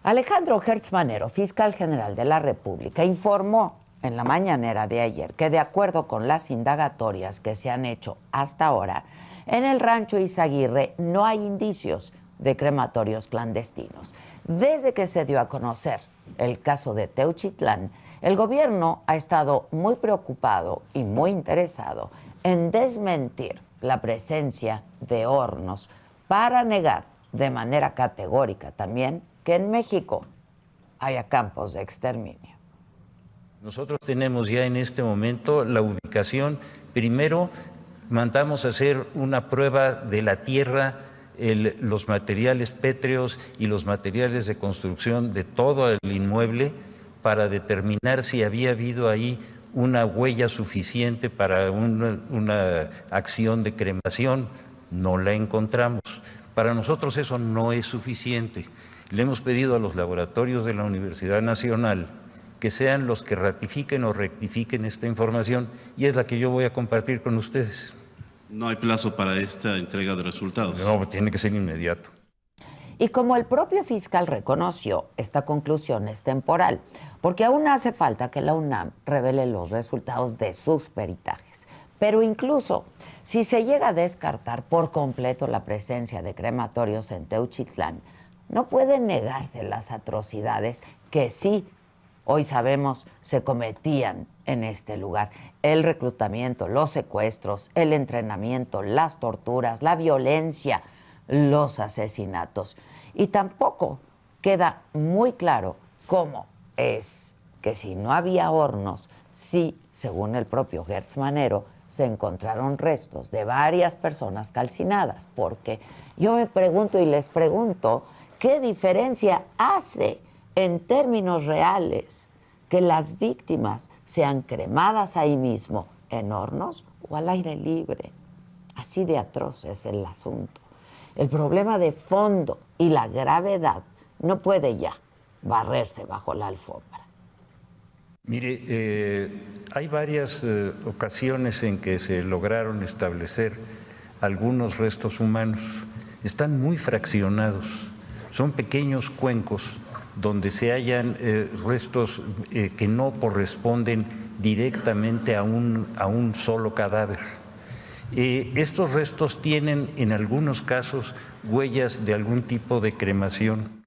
Alejandro Gertz Manero, fiscal general de la República, informó en la mañanera de ayer que de acuerdo con las indagatorias que se han hecho hasta ahora, en el rancho Izaguirre no hay indicios de crematorios clandestinos. Desde que se dio a conocer el caso de Teuchitlán, el gobierno ha estado muy preocupado y muy interesado en desmentir la presencia de hornos para negar de manera categórica también que en México haya campos de exterminio. Nosotros tenemos ya en este momento la ubicación. Primero, mandamos a hacer una prueba de la tierra, los materiales pétreos y los materiales de construcción de todo el inmueble para determinar si había habido ahí una huella suficiente para una acción de cremación. No la encontramos. Para nosotros eso no es suficiente. Le hemos pedido a los laboratorios de la Universidad Nacional que sean los que ratifiquen o rectifiquen esta información y es la que yo voy a compartir con ustedes. No hay plazo para esta entrega de resultados. No, tiene que ser inmediato. Y como el propio fiscal reconoció, esta conclusión es temporal, porque aún hace falta que la UNAM revele los resultados de sus peritajes. Pero incluso si se llega a descartar por completo la presencia de crematorios en Teuchitlán, no pueden negarse las atrocidades que sí, hoy sabemos, se cometían en este lugar. El reclutamiento, los secuestros, el entrenamiento, las torturas, la violencia, los asesinatos. Y tampoco queda muy claro cómo es que si no había hornos, sí, según el propio Gertz Manero, se encontraron restos de varias personas calcinadas. Porque yo me pregunto y les pregunto, ¿qué diferencia hace en términos reales que las víctimas sean cremadas ahí mismo en hornos o al aire libre? Así de atroz es el asunto. El problema de fondo y la gravedad no puede ya barrerse bajo la alfombra. Mire, hay varias ocasiones en que se lograron establecer algunos restos humanos. Están muy fraccionados, son pequeños cuencos donde se hallan restos que no corresponden directamente a un solo cadáver. Estos restos tienen en algunos casos huellas de algún tipo de cremación.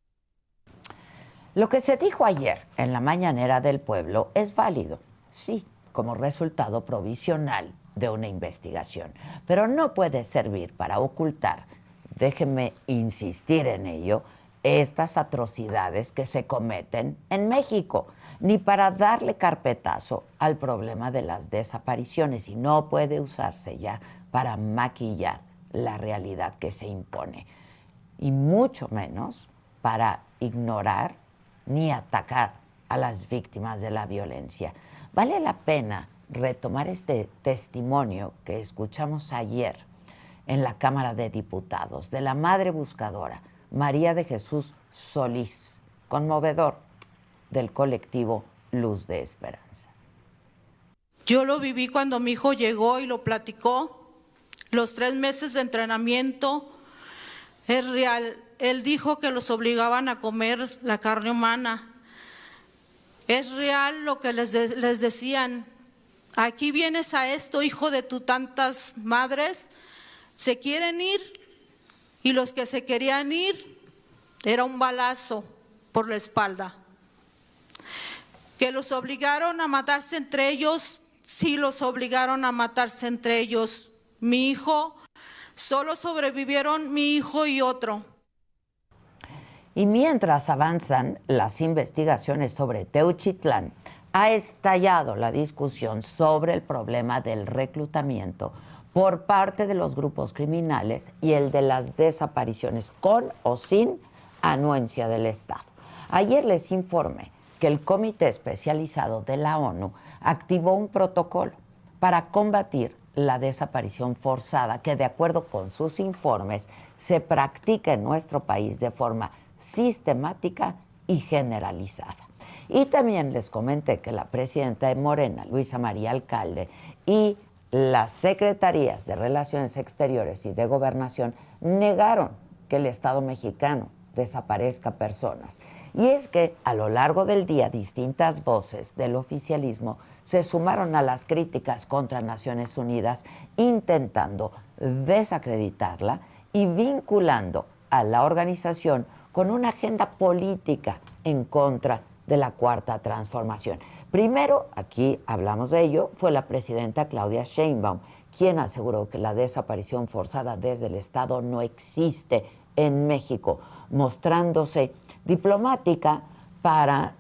Lo que se dijo ayer en la mañanera del pueblo es válido, sí, como resultado provisional de una investigación, pero no puede servir para ocultar, déjenme insistir en ello, estas atrocidades que se cometen en México, ni para darle carpetazo al problema de las desapariciones, y no puede usarse ya para maquillar la realidad que se impone, y mucho menos para ignorar ni atacar a las víctimas de la violencia. Vale la pena retomar este testimonio que escuchamos ayer en la Cámara de Diputados de la madre buscadora María de Jesús Solís, conmovedor, del colectivo Luz de Esperanza. Yo lo viví cuando mi hijo llegó y lo platicó. Los 3 meses de entrenamiento es real. Él dijo que los obligaban a comer la carne humana. Es real lo que les decían. Aquí vienes a esto, hijo de tu tantas madres. Se quieren ir y los que se querían ir era un balazo por la espalda. Que los obligaron a matarse entre ellos, sí los obligaron a matarse entre ellos. Mi hijo, solo sobrevivieron mi hijo y otro. Y mientras avanzan las investigaciones sobre Teuchitlán, ha estallado la discusión sobre el problema del reclutamiento por parte de los grupos criminales y el de las desapariciones con o sin anuencia del Estado. Ayer les informé que el Comité Especializado de la ONU activó un protocolo para combatir la desaparición forzada que, de acuerdo con sus informes, se practica en nuestro país de forma sistemática y generalizada. Y también les comenté que la presidenta de Morena, Luisa María Alcalde, y las secretarías de Relaciones Exteriores y de Gobernación negaron que el Estado mexicano desaparezca personas. Y es que a lo largo del día distintas voces del oficialismo se sumaron a las críticas contra Naciones Unidas, intentando desacreditarla y vinculando a la organización con una agenda política en contra de la Cuarta Transformación. Primero, aquí hablamos de ello, fue la presidenta Claudia Sheinbaum, quien aseguró que la desaparición forzada desde el Estado no existe en México, mostrándose diplomática para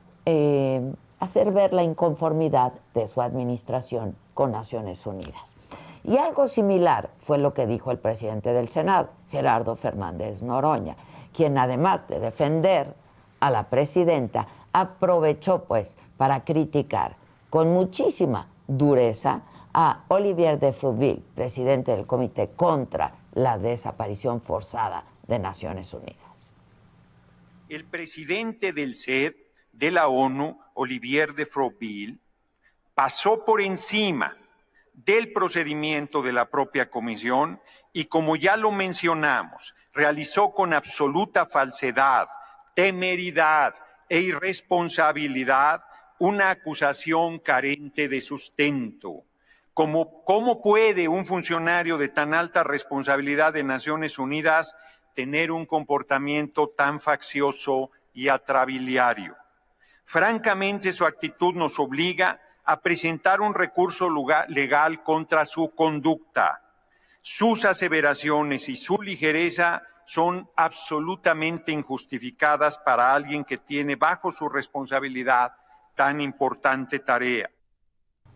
hacer ver la inconformidad de su administración con Naciones Unidas. Y algo similar fue lo que dijo el presidente del Senado, Gerardo Fernández Noroña, quien además de defender a la presidenta, aprovechó pues para criticar con muchísima dureza a Olivier de Frutville, presidente del Comité contra la Desaparición Forzada de Naciones Unidas. El presidente del CED de la ONU, Olivier de Frutville, pasó por encima del procedimiento de la propia comisión y, como ya lo mencionamos, realizó con absoluta falsedad, temeridad e irresponsabilidad una acusación carente de sustento. ¿Cómo puede un funcionario de tan alta responsabilidad de Naciones Unidas tener un comportamiento tan faccioso y atrabiliario? Francamente, su actitud nos obliga a presentar un recurso legal contra su conducta. Sus aseveraciones y su ligereza son absolutamente injustificadas para alguien que tiene bajo su responsabilidad tan importante tarea.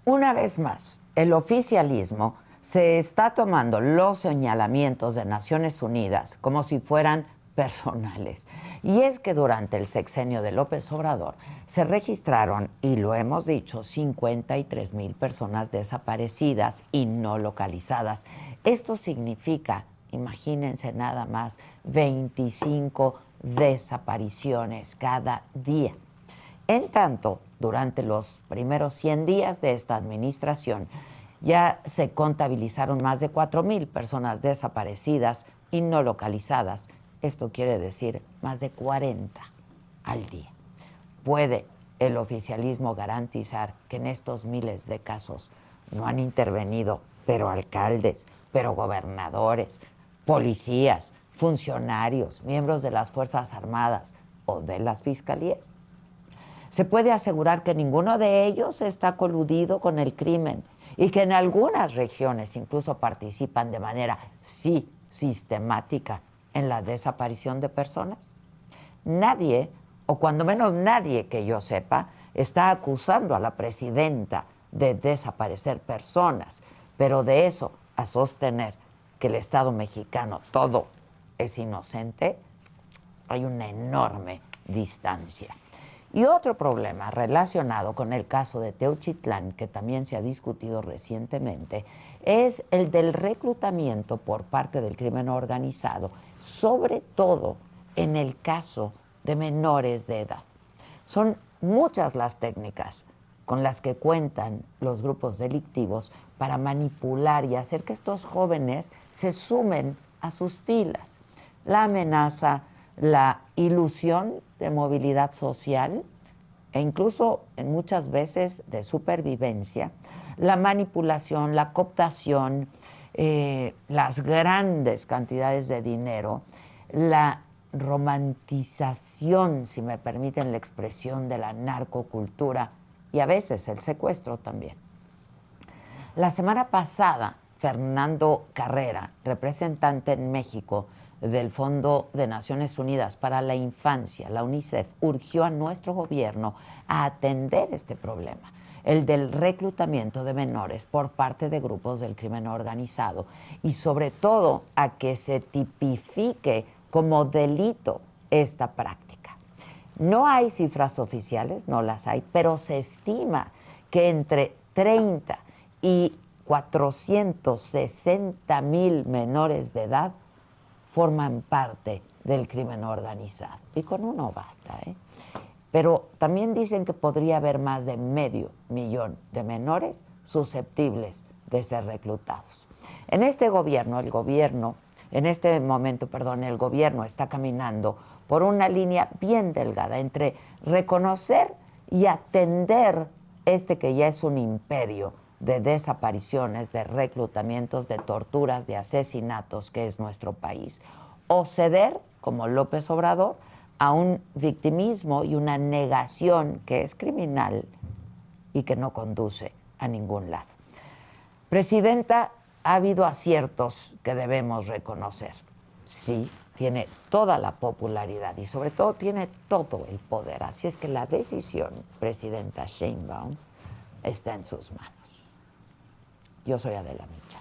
Una vez más, el oficialismo se está tomando los señalamientos de Naciones Unidas como si fueran personales. Y es que durante el sexenio de López Obrador se registraron, y lo hemos dicho, 53,000 personas desaparecidas y no localizadas. Esto significa, imagínense nada más, 25 desapariciones cada día. En tanto, durante los primeros 100 días de esta administración, ya se contabilizaron más de 4,000 personas desaparecidas y no localizadas. Esto quiere decir más de 40 al día. ¿Puede el oficialismo garantizar que en estos miles de casos no han intervenido, pero alcaldes, pero gobernadores, policías, funcionarios, miembros de las Fuerzas Armadas o de las fiscalías? ¿Se puede asegurar que ninguno de ellos está coludido con el crimen y que en algunas regiones incluso participan de manera, sí, sistemática en la desaparición de personas? Nadie, o cuando menos nadie que yo sepa, está acusando a la presidenta de desaparecer personas, pero de eso a sostener que el Estado mexicano todo es inocente, hay una enorme distancia. Y otro problema relacionado con el caso de Teuchitlán, que también se ha discutido recientemente, es el del reclutamiento por parte del crimen organizado, sobre todo en el caso de menores de edad. Son muchas las técnicas con las que cuentan los grupos delictivos para manipular y hacer que estos jóvenes se sumen a sus filas. La amenaza, la ilusión de movilidad social e incluso en muchas veces de supervivencia, la manipulación, la cooptación, las grandes cantidades de dinero, la romantización, si me permiten la expresión, de la narcocultura y a veces el secuestro también. La semana pasada, Fernando Carrera, representante en México del Fondo de Naciones Unidas para la Infancia, la UNICEF, urgió a nuestro gobierno a atender este problema, el del reclutamiento de menores por parte de grupos del crimen organizado y sobre todo a que se tipifique como delito esta práctica. No hay cifras oficiales, no las hay, pero se estima que entre 30 y 460,000 menores de edad forman parte del crimen organizado. Y con uno basta, ¿eh? Pero también dicen que podría haber más de 500,000 de menores susceptibles de ser reclutados. En este gobierno, el gobierno está caminando por una línea bien delgada entre reconocer y atender este que ya es un imperio de desapariciones, de reclutamientos, de torturas, de asesinatos que es nuestro país, o ceder, como López Obrador, a un victimismo y una negación que es criminal y que no conduce a ningún lado. Presidenta, ha habido aciertos que debemos reconocer. Sí, tiene toda la popularidad y sobre todo tiene todo el poder. Así es que la decisión, presidenta Sheinbaum, está en sus manos. Yo soy Adela Micha.